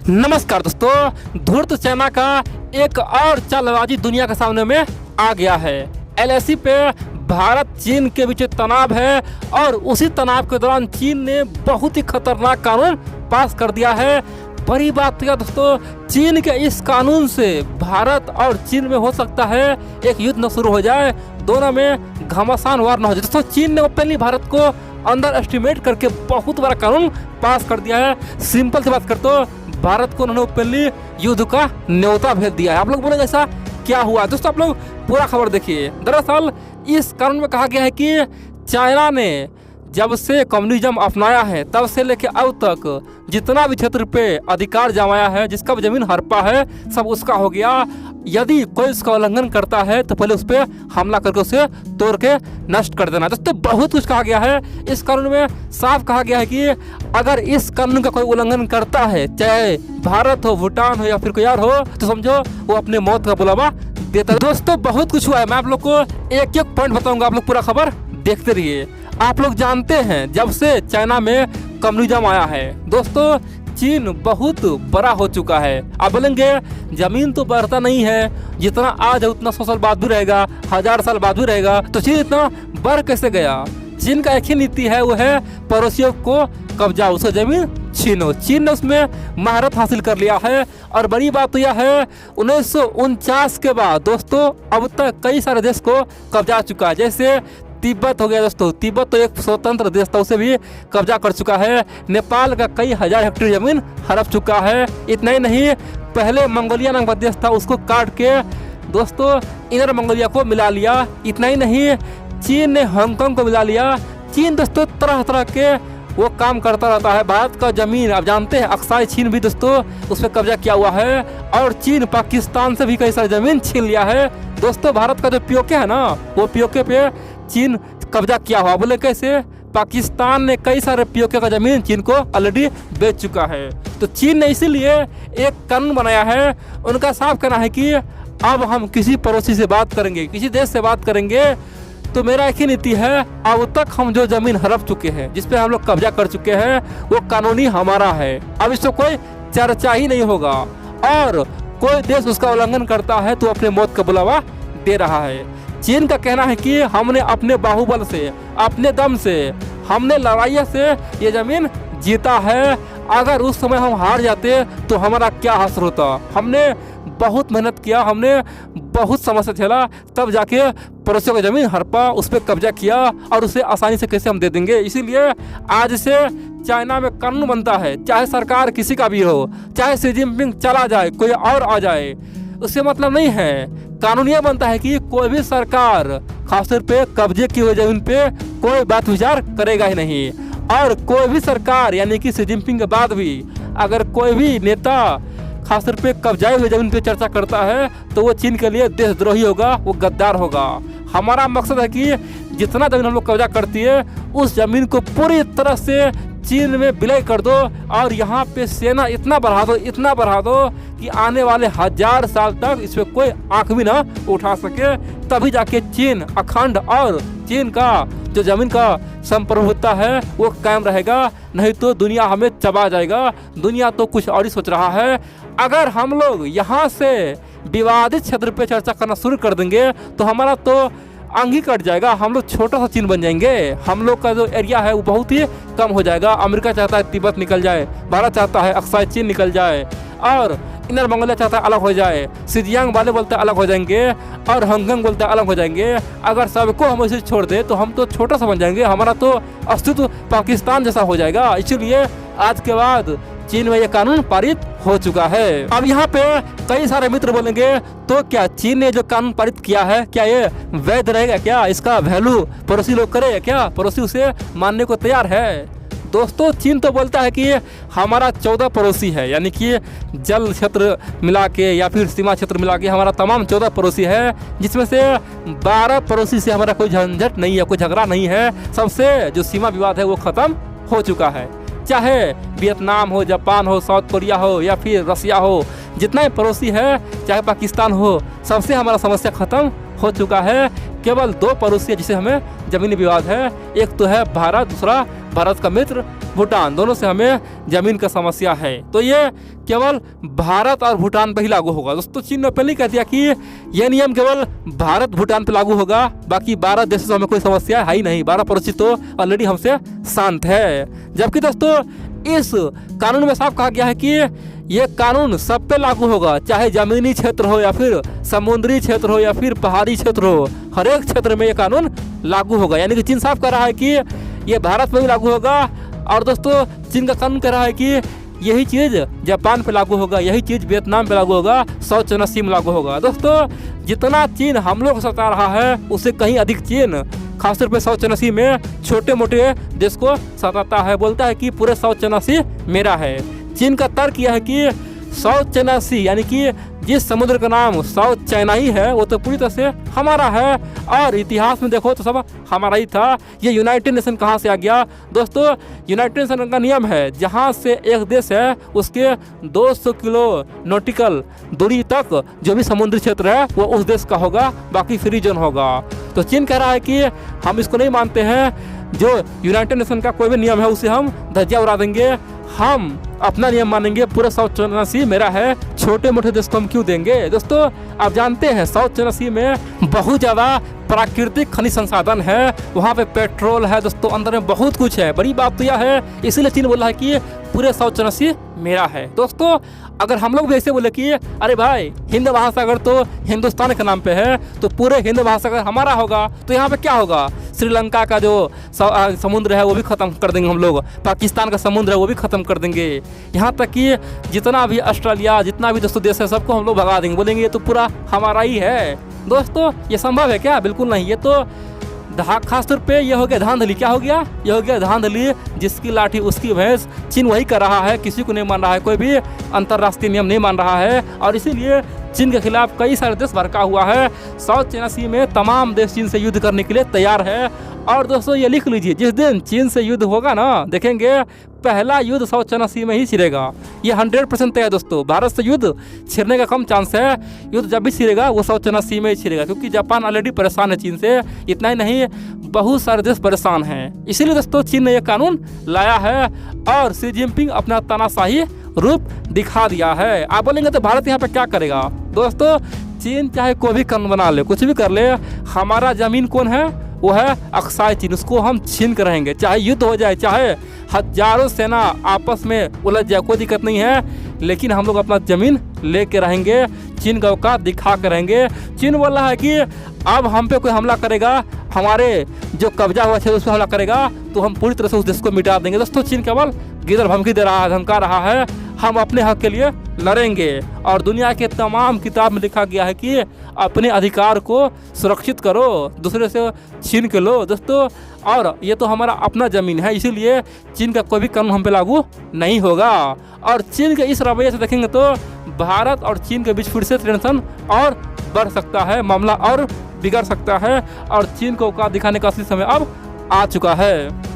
नमस्कार दोस्तों, धूर्त चाइना का एक और चालबाजी दुनिया के सामने में आ गया है। एलएसी पे भारत चीन के बीच तनाव है और उसी तनाव के दौरान चीन ने बहुत ही खतरनाक कानून पास कर दिया है। बड़ी बात यह दोस्तों, चीन के इस कानून से भारत और चीन में हो सकता है एक युद्ध न शुरू हो जाए, दोनों में घमासान वार न हो जाए। दोस्तों, चीन ने ओपनली भारत को अंडर एस्टिमेट करके बहुत बड़ा कानून पास कर दिया है। सिंपल सी बात कर तो भारत को उन्होंने ओपनली युद्ध का न्योता भेज दिया है। आप लोग बोलेंगे ऐसा क्या हुआ? दोस्तों, आप लोग पूरा खबर देखिए। दरअसल इस कानून में कहा गया है कि चाइना ने जब से कम्युनिज्म अपनाया है तब से लेकर अब तक जितना भी क्षेत्र पे अधिकार जमाया है, जिसका भी जमीन हड़पा है, सब उसका हो गया। यदि कोई इसका उल्लंघन करता है तो पहले उस पर हमला करके उसे तोड़ के नष्ट कर देना। दोस्तों, बहुत कुछ कहा गया है। इस कानून में साफ कहा गया है कि अगर इस कानून का कोई उल्लंघन करता है, चाहे भारत हो, भूटान हो या फिर कोई और हो, तो समझो वो अपने मौत का बुलावा देता है। दोस्तों, बहुत कुछ हुआ है। मैं आप लोग को एक एक पॉइंट बताऊंगा, आप लोग पूरा खबर देखते रहिए। आप लोग जानते हैं जब से चाइना में कम्युनिज्म आया है दोस्तों, चीन बहुत बड़ा हो चुका है। आप बोलेंगे जमीन तो बढ़ता नहीं है, जितना आज है उतना 100 साल बाद भी रहेगा, 1000 साल बाद भी रहेगा, तो चीन इतना बढ़ कैसे गया? चीन का एक ही नीति है, वो है पड़ोसियों को कब्जा, उसका जमीन छीनो। चीन ने उसमें महारत हासिल कर लिया है। और बड़ी बात तो यह है 1949 के बाद दोस्तों अब तक कई सारे देश को कब्जा चुका है। जैसे तिब्बत हो गया दोस्तों, तिब्बत तो एक स्वतंत्र देश था, उसे भी कब्जा कर चुका है। नेपाल का कई हजार हेक्टेयर जमीन हड़प चुका है। इतना ही नहीं, पहले मंगोलिया नाम का देश था, उसको काट के दोस्तों इनर मंगोलिया को मिला लिया। इतना ही नहीं, चीन ने हांगकांग को मिला लिया। चीन दोस्तों तरह तरह के वो काम करता रहता है। भारत का जमीन आप जानते हैं, अक्साई चीन भी दोस्तों उस पर कब्जा किया हुआ है। और चीन पाकिस्तान से भी कई सारी जमीन छीन लिया है। दोस्तों, भारत का जो पीओके है ना, वो पीओके पे चीन कब्जा किया हुआ। बोले कैसे? पाकिस्तान ने कई सारे पीओके का जमीन चीन को ऑलरेडी बेच चुका है। तो चीन ने इसीलिए एक कानून बनाया है। उनका साफ कहना है कि अब हम किसी पड़ोसी से बात करेंगे, किसी देश से बात करेंगे, तो मेरा एक ही नीति है, अब तक हम जो जमीन हड़प चुके हैं, जिस पे हम लोग कब्जा कर चुके हैं, वो कानूनी हमारा है। अब इसको कोई चर्चा ही नहीं होगा। और कोई देश उसका उल्लंघन करता है तो अपने मौत का बुलावा दे रहा है। चीन का कहना है कि हमने अपने बाहुबल से, अपने दम से, हमने लड़ाई से ये जमीन जीता है। अगर उस समय हम हार जाते तो हमारा क्या हासिल होता? हमने बहुत मेहनत किया, हमने बहुत समस्या झेला, तब जाके पड़ोसियों की जमीन हड़पा, उस पर कब्जा किया और उसे आसानी से कैसे हम दे देंगे। इसीलिए आज से चाइना में कानून बनता है, चाहे सरकार किसी का भी हो, चाहे शी जिनपिंग चला जाए, कोई और आ जाए, उससे मतलब नहीं है। कानून यह बनता है कि कोई भी सरकार खासतौर पे कब्जे की हुई जमीन पे कोई बात विचार करेगा ही नहीं। और कोई भी सरकार यानी कि शी जिनपिंग के बाद भी अगर कोई भी नेता खासतौर पे कब्जाई हुई जमीन पे चर्चा करता है तो वो चीन के लिए देशद्रोही होगा, वो गद्दार होगा। हमारा मकसद है कि जितना जमीन हम लोग कब्जा करती है उस जमीन को पूरी तरह से चीन में विलय कर दो और यहाँ पे सेना इतना बढ़ा दो, इतना बढ़ा दो कि आने वाले 1000 साल तक इस पर कोई आंख भी ना उठा सके। तभी जाके चीन अखंड और चीन का जो जमीन का संप्रभुता है वो कायम रहेगा, नहीं तो दुनिया हमें चबा जाएगा। दुनिया तो कुछ और ही सोच रहा है। अगर हम लोग यहाँ से विवादित क्षेत्र पे चर्चा करना शुरू कर देंगे तो हमारा तो अंग ही कट जाएगा। हम लोग छोटा सा चीन बन जाएंगे। हम लोग का जो एरिया है वो बहुत ही कम हो जाएगा। अमेरिका चाहता है तिब्बत निकल जाए, भारत चाहता है अक्साई चीन निकल जाए, और इनर मंगोलिया चाहता है अलग हो जाए, सिजियांग वाले बोलते हैं अलग हो जाएंगे, और हांगकांग बोलते हैं अलग हो जाएंगे। अगर सबको हम ऐसे छोड़ दे तो हम तो छोटा सा बन जाएंगे, हमारा तो अस्तित्व पाकिस्तान जैसा हो जाएगा। इसीलिए आज के बाद चीन में ये कानून पारित हो चुका है। अब यहाँ पे कई सारे मित्र बोलेंगे तो क्या चीन ने जो कानून पारित किया है क्या ये वैध रहेगा? क्या इसका वैल्यू पड़ोसी लोग करे? क्या पड़ोसी उसे मानने को तैयार है? दोस्तों, चीन तो बोलता है कि हमारा 14 पड़ोसी है, यानी कि जल क्षेत्र मिला के या फिर सीमा क्षेत्र मिला के हमारा तमाम 14 पड़ोसी है, जिसमें से 12 पड़ोसी से हमारा कोई झंझट नहीं है, कोई झगड़ा नहीं है। सबसे जो सीमा विवाद है वो खत्म हो चुका है। चाहे वियतनाम हो, जापान हो, साउथ कोरिया हो या फिर रसिया हो, जितना भी पड़ोसी है, चाहे पाकिस्तान हो, सबसे हमारा समस्या खत्म हो चुका है। केवल दो पड़ोसी है जिसे हमें जमीनी विवाद है। एक तो है भारत, दूसरा भारत का मित्र भूटान। दोनों से हमें जमीन का समस्या है। तो ये केवल भारत और भूटान पर ही लागू होगा दोस्तों। चीन ने पहले कह दिया कि यह नियम केवल भारत भूटान पर लागू होगा, बाकी 12 देशों से हमें कोई समस्या है ही नहीं। 12 पड़ोसी तो ऑलरेडी हमसे शांत है। जबकि दोस्तों इस कानून में साफ कहा गया है कि ये कानून सब पे लागू होगा, चाहे जमीनी क्षेत्र हो या फिर समुद्री क्षेत्र हो या फिर पहाड़ी क्षेत्र हो, हर एक क्षेत्र में ये कानून लागू होगा। यानी कि चीन साफ कर रहा है कि ये भारत में भी लागू होगा। और दोस्तों चीन का कानून कह रहा है कि यही चीज़ जापान पे लागू होगा, यही चीज़ वियतनाम पे लागू होगा, साउथ चाइना सी में लागू होगा। दोस्तों जितना चीन हम लोग को सता रहा है उससे कहीं अधिक चीन खासतौर पे साउथ चाइना सी में छोटे मोटे देश को सताता है। बोलता है कि पूरे साउथ चाइना सी मेरा है। चीन का तर्क यह है कि साउथ चाइना सी यानी कि जिस समुद्र का नाम साउथ चाइना ही है वो तो पूरी तरह से हमारा है। और इतिहास में देखो तो सब हमारा ही था। ये यूनाइटेड नेशन कहाँ से आ गया दोस्तों? यूनाइटेड नेशन का नियम है जहाँ से एक देश है उसके 200 किलो नॉटिकल दूरी तक जो भी समुद्री क्षेत्र है वो उस देश का होगा, बाकी फ्री जोन होगा। तो चीन कह रहा है कि हम इसको नहीं मानते हैं, जो यूनाइटेड नेशन का कोई भी नियम है उसे हम धज्जियां उड़ा देंगे, हम अपना नियम मानेंगे, पूरा साउथ चाइना सी मेरा है, छोटे मोटे देश को हम क्यों देंगे। दोस्तों आप जानते हैं साउथ चाइना सी में बहुत ज़्यादा प्राकृतिक खनिज संसाधन है, वहाँ पे पेट्रोल है दोस्तों, अंदर में बहुत कुछ है। बड़ी बात तो यह है, इसीलिए चीन बोला है कि पूरे साउथ चाइना सी मेरा है। दोस्तों अगर हम लोग भी ऐसे बोले कि अरे भाई हिंद महासागर तो हिंदुस्तान के नाम पे है, तो पूरे हिंद महासागर हमारा होगा, तो यहाँ पे क्या होगा? श्रीलंका का जो समुद्र है वो भी ख़त्म कर देंगे हम लोग, पाकिस्तान का समुद्र है वो भी ख़त्म कर देंगे, यहाँ तक कि जितना भी ऑस्ट्रेलिया जितना भी दोस्तों देश है सबको हम लोग भगा देंगे, बोलेंगे ये तो पूरा हमारा ही है। दोस्तों ये संभव है क्या? बिल्कुल नहीं। ये तो खास तौर पे ये हो गया धांधली। क्या हो गया? ये हो गया धांधली, जिसकी लाठी उसकी भैंस। चीन वही कर रहा है, किसी को नहीं मान रहा है, कोई भी अंतर्राष्ट्रीय नियम नहीं मान रहा है, और इसीलिए चीन के खिलाफ कई सारे देश भड़का हुआ है। साउथ चाइना सी में तमाम देश चीन से युद्ध करने के लिए तैयार है। और दोस्तों ये लिख लीजिए, जिस दिन चीन से युद्ध होगा ना, देखेंगे पहला युद्ध साउथ चाइना सी में ही छिड़ेगा। ये 100% तय है दोस्तों। भारत से युद्ध छिड़ने का कम चांस है। युद्ध जब भी छिड़ेगा वो साउथ चाइना सी में ही छिड़ेगा, क्योंकि जापान ऑलरेडी परेशान है चीन से। इतना ही नहीं, बहुत सारे देश परेशान हैं। इसीलिए दोस्तों चीन ने यह कानून लाया है और शी जिनपिंग अपना तानाशाही रूप दिखा दिया है। आप बोलेंगे तो भारत यहाँ पे क्या करेगा? दोस्तों चीन चाहे कोई भी कानून बना ले, कुछ भी कर ले, हमारा जमीन कौन है? वो है अक्साई चीन। उसको हम छीन कर रहेंगे, चाहे युद्ध हो जाए, चाहे हजारों सेना आपस में उलझ जाए, कोई दिक्कत नहीं है, लेकिन हम लोग अपना जमीन लेके रहेंगे, चीन का औकात दिखा कर रहेंगे। चीन बोल रहा है कि अब हम पे कोई हमला करेगा, हमारे जो कब्जा हुआ क्षेत्र उस पर हमला करेगा, तो हम पूरी तरह से उस देश को मिटा देंगे। दोस्तों चीन केवल गिदर धमकी दे रहा है, धमका रहा है, हम अपने हक के लिए लड़ेंगे। और दुनिया के तमाम किताब में लिखा गया है कि अपने अधिकार को सुरक्षित करो, दूसरे से छीन के लो दोस्तों। और ये तो हमारा अपना ज़मीन है, इसीलिए चीन का कोई भी कानून हम पे लागू नहीं होगा। और चीन के इस रवैये से देखेंगे तो भारत और चीन के बीच फिर से टेंशन और बढ़ सकता है, मामला और बिगड़ सकता है, और चीन को औकात दिखाने का असली समय अब आ चुका है।